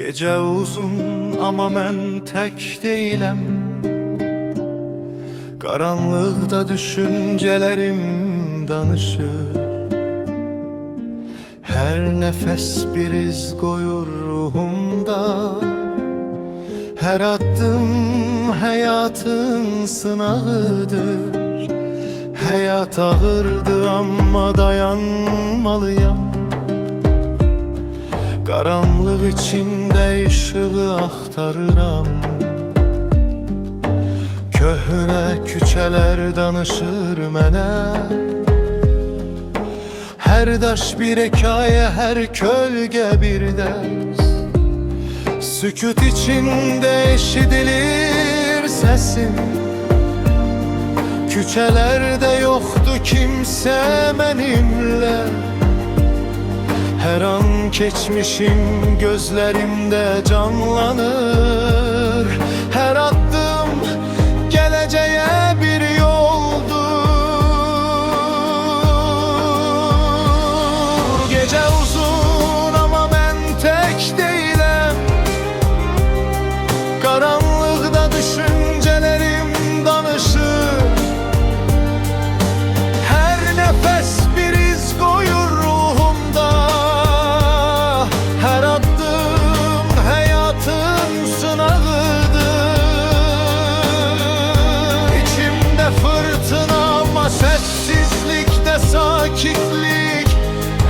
Gecə uzun, amma mən tək deyiləm. Qaranlıqda düşüncələrim danışır. Hər nəfəs bir iz qoyur ruhumda. Hər addım həyatın sınağıdır. Həyat ağırdır, amma dayanmalıyam. Qaranlıq içində işığı axtarıram. Köhnə küçələr danışır mənə. Hər daş bir hekayə, hər kölgə bir dərs. Sükut içində eşidilir səsim. Küçələrdə yoxdur kimsə mənimlə. Hər an keçmişim gözlərimdə canlanır. Hər addım gələcəyə bir yoldur. Gecə uzun, amma mən tək deyiləm. Qaranlıqda düşüncələrim danışır. Hər nəfəs bir iz qoyur ruhumda. Hər addım həyatın sınağıdır. İçimdə fırtına, amma səssizlikdə sakitlik.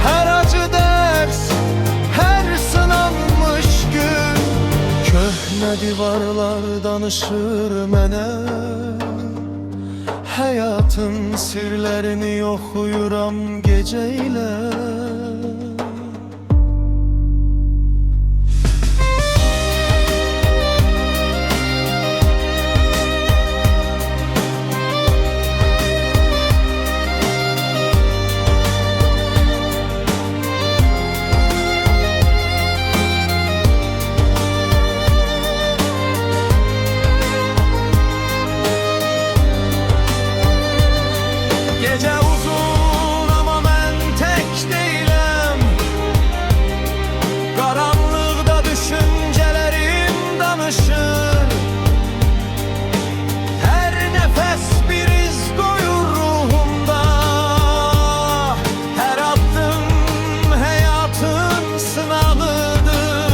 Hər acı dərs, hər sınanmış gün. Köhnə divarlar danışır mənə. Həyatın sirlərini oxuyuram gecə ilə. Gecə uzun, amma mən tək deyiləm. Qaranlıqda düşüncələrim danışır. Hər nəfəs bir iz qoyur ruhumda. Hər addım həyatın sınağıdır.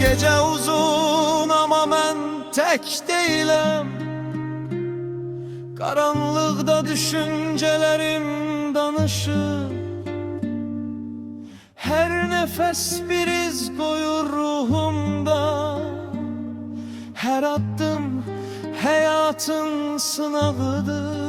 Gecə uzun, amma mən tək deyiləm. Qaranlıqda düşüncələrim danışır. Hər nəfəs bir iz qoyur ruhumda. Hər addım həyatın sınağıdır.